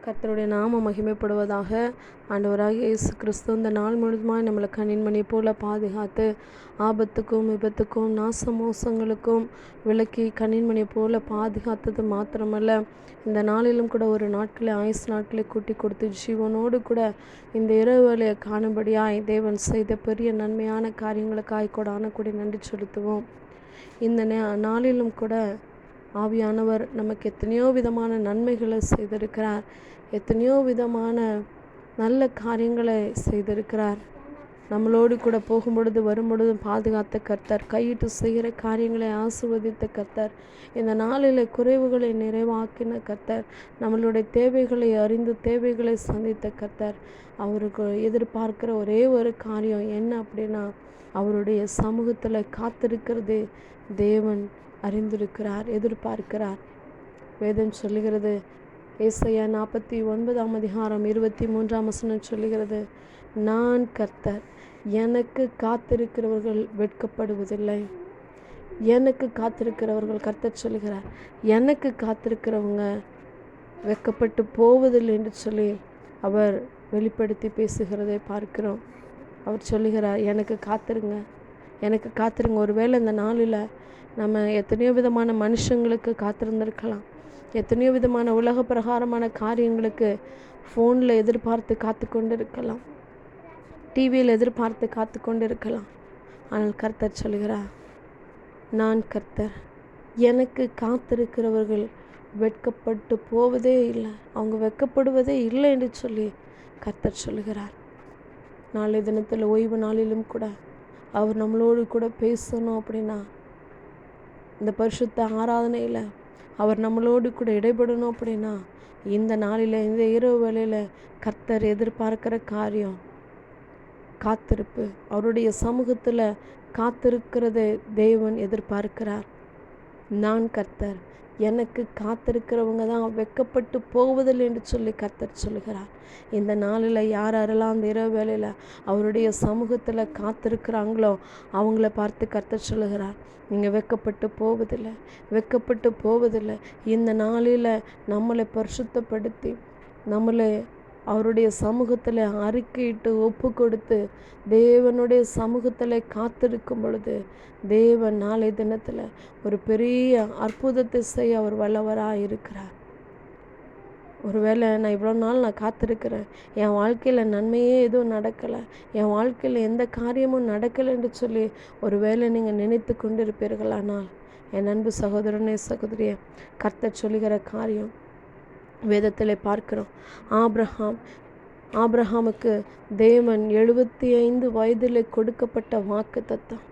கர்த்தருடைய நாமம் மகிமைப்படுவதாக. ஆண்டவராகிய இயேசு கிறிஸ்து இந்த நாள் முழுதுமாய் நம்மளை கண்ணின்மணி போல பாதுகாத்து ஆபத்துக்கும் விபத்துக்கும் நாசமோசங்களுக்கும் விலக்கி கண்ணின்மணி போல பாதுகாத்தது மாத்திரமல்ல, இந்த நாளிலும் கூட ஒரு நாட்களை ஆயுசு நாட்களை கூட்டி கொடுத்து ஜீவனோடு கூட இந்த இரவு வேளையை காணும்படியாய் தேவன் செய்த பெரிய நன்மையான காரியங்களுக்காய் கொடான கூடி நன்றி செலுத்துவோம். இந்த நாளிலும் கூட ஆவியானவர் நமக்கு எத்தனையோ விதமான நன்மைகளை செய்திருக்கிறார். எத்தனையோ விதமான நல்ல காரியங்களை செய்திருக்கிறார். நம்மளோடு கூட போகும்பொழுது வரும்பொழுதும் பாதுகாத்த கர்த்தர், கையிட்டு செய்கிற காரியங்களை ஆசீர்வதித்த கர்த்தர், இந்த நாளில் குறைவுகளை நிறைவாக்கின கர்த்தர், நம்மளுடைய தேவைகளை அறிந்து தேவைகளை சந்தித்த கர்த்தர். அவருக்கு எதிர்பார்க்கிற ஒரே ஒரு காரியம் என்ன அப்படின்னா, அவருடைய சமூகத்தில் காத்திருக்கிறது தேவன் அறிந்திருக்கிறார், எதிர்பார்க்கிறார். வேதம் சொல்லுகிறது, ஏசாயா 49:23 சொல்லுகிறது, நான் கர்த்தர், எனக்கு காத்திருக்கிறவர்கள் வெட்கப்படுவதில்லை. எனக்கு காத்திருக்கிறவர்கள், கர்த்தர் சொல்லுகிறார், எனக்கு காத்திருக்கிறவங்க வெட்கப்பட்டு போவதில்லை என்று சொல்லி அவர் வெளிப்படுத்தி பேசுகிறதை பார்க்கிறோம். அவர் சொல்லுகிறார், எனக்கு காத்திருங்க, எனக்கு காத்திருங்க. ஒருவேளை இந்த நாளில் நம்ம எத்தனையோ விதமான மனுஷங்களுக்கு காத்திருந்திருக்கலாம். எத்தனையோ விதமான உலக பிரகாரமான காரியங்களுக்கு ஃபோனில் எதிர்பார்த்து காத்து கொண்டு இருக்கலாம், டிவியில் எதிர்பார்த்து காத்து கொண்டு இருக்கலாம். ஆனால் கர்த்தர் சொல்கிறார், நான் கர்த்தர், எனக்கு காத்திருக்கிறவர்கள் வெட்கப்பட்டு போவதே இல்லை, அவங்க வெட்கப்படுவதே இல்லை என்று சொல்லி கர்த்தர் சொல்கிறார். நாளை தினத்தில் ஓய்வு நாளிலும் கூட அவர் நம்மளோடு கூட பேசணும் அப்படின்னா, இந்த பரிசுத்த ஆராதனையில் அவர் நம்மளோடு கூட இடைபடணும் அப்படின்னா, இந்த நாளில் இந்த இரவு வேளையில் கர்த்தர் எதிர்பார்க்கிற காரியம் காத்திருப்பு. அவருடைய சமூகத்தில் காத்திருக்கிறதை தேவன் எதிர்பார்க்கிறார். நான் கர்த்தர், எனக்கு காத்திருக்கிறவங்க தான் வெட்கப்பட்டு போவதில்லை என்று சொல்லி கர்த்தர் சொல்லுகிறார். இந்த நாளில் யாரெல்லாம் அந்த இரவு வேளையில் அவருடைய சமூகத்தில் காத்திருக்கிறாங்களோ அவங்கள பார்த்து கர்த்தர் சொல்லுகிறார், நீங்கள் வெட்கப்பட்டு போவதில்லை, வெட்கப்பட்டு போவதில்லை. இந்த நாளில் நம்மளை பரிசுத்தப்படுத்தி நம்மளை அவருடைய சமூகத்தில் அறிக்கையிட்டு ஒப்பு கொடுத்து தேவனுடைய சமூகத்தில் காத்திருக்கும் பொழுது தேவன் நாளை தினத்தில் ஒரு பெரிய அற்புதத்தை செய்ய அவர் வல்லவராக இருக்கிறார். ஒருவேளை நான் இவ்வளோ நாள் நான் காத்திருக்கிறேன், என் வாழ்க்கையில் நன்மையே எதுவும் நடக்கலை, என் வாழ்க்கையில் எந்த காரியமும் நடக்கலை என்று சொல்லி ஒருவேளை நீங்கள் நினைத்து கொண்டு இருப்பீர்களானால், என் அன்பு சகோதரனே சகோதரியே, கர்த்தர் சொல்லுகிற காரியம் வேதத்தில் பார்க்கிறோம். ஆபிரகாமுக்கு தேவன் 75 வயதில் கொடுக்கப்பட்ட வாக்குத்தத்தம்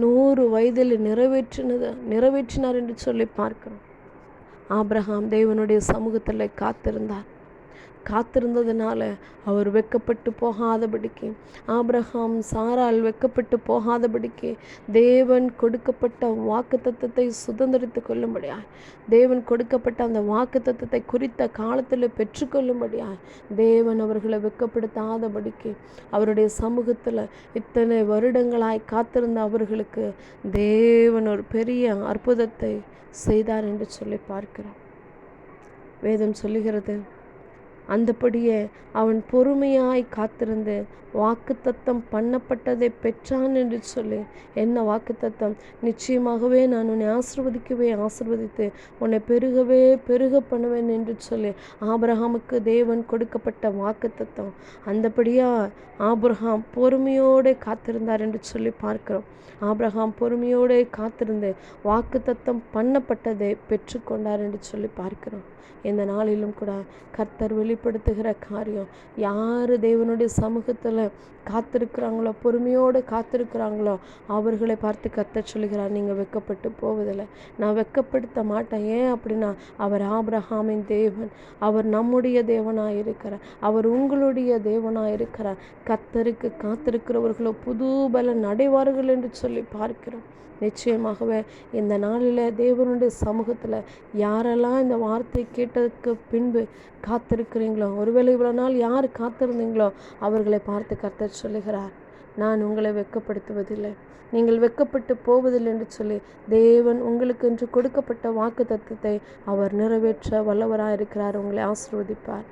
100 வயதில் நிறைவேற்றினார் என்று சொல்லி பார்க்கிறோம். ஆபிரகாம் தேவனுடைய சமூகத்தில் காத்திருந்ததுனால அவர் வெட்கப்பட்டு போகாதபடிக்கு, ஆபிரகாம் சாரால் வெட்கப்பட்டு போகாதபடிக்கு தேவன் கொடுக்கப்பட்ட வாக்குத்தத்தத்தை சுதந்திரித்து கொள்ளும்படியாய், தேவன் கொடுக்கப்பட்ட அந்த வாக்குத்தத்தத்தை குறித்த காலத்தில் பெற்றுக்கொள்ளும்படியாய் தேவன் அவர்களை வெட்கப்படுத்தாதபடிக்கு அவருடைய சமூகத்தில் இத்தனை வருடங்களாய் காத்திருந்த அவர்களுக்கு தேவன் ஒரு பெரிய அற்புதத்தை செய்தார் என்று சொல்லி பார்க்கிறோம். வேதம் சொல்லுகிறது, அந்தபடியே அவன் பொறுமையாய் காத்திருந்து வாக்குத்தத்தம் பண்ணப்பட்டதை பெற்றான் என்று சொல்லி. என்ன வாக்குத்தத்தம்? நிச்சயமாகவே நான் உன்னை ஆசீர்வதித்து உன்னை பெருக பண்ணுவேன் என்று சொல்லி ஆபிரகாமுக்கு தேவன் கொடுக்கப்பட்ட வாக்குத்தத்தம். அந்தபடியா ஆபிரகாம் பொறுமையோடு காத்திருந்தார் என்று சொல்லி பார்க்கிறோம். ஆபிரகாம் பொறுமையோடு காத்திருந்து வாக்குத்தத்தம் பண்ணப்பட்டதை பெற்றுக்கொண்டார் என்று சொல்லி பார்க்கிறோம். இந்த நாளிலும் கூட கர்த்தர் வெளிப்படுத்துகிற காரியம், யார் தேவனுடைய சமூகத்தில் காத்திருக்கிறாங்களோ, பொறுமையோடு காத்திருக்கிறாங்களோ அவர்களை பார்த்து கர்த்தர் சொல்லுகிறார், நீங்கள் வெட்கப்பட்டு போவதில்லை, நான் வெட்கப்படுத்த மாட்டேன். ஏன் அப்படின்னா, அவர் ஆபிரகாமின் தேவன், அவர் நம்முடைய தேவனாக இருக்கிறார், அவர் உங்களுடைய தேவனாக இருக்கிறார். கர்த்தருக்கு காத்திருக்கிறவர்களோ புது பலன் அடைவார்கள் என்று சொல்லி பார்க்கிறோம். நிச்சயமாகவே இந்த நாளில் தேவனுடைய சமூகத்தில் யாரெல்லாம் இந்த வார்த்தை கேட்டதுக்கு பின்பு காத்திருக்கிறீங்களோ, ஒருவேளை இவ்வளோ நாள் யார் காத்திருந்தீங்களோ அவர்களை பார்த்து கர்த்தர் சொல்லுகிறார், நான் உங்களை வெட்கப்படுத்துவதில்லை, நீங்கள் வெட்கப்பட்டு போவதில்லை என்று சொல்லி தேவன் உங்களுக்கு என்று கொடுக்கப்பட்ட வாக்கு தத்தத்தை அவர் நிறைவேற்ற வல்லவராக இருக்கிறார். உங்களை ஆசீர்வதிப்பார்.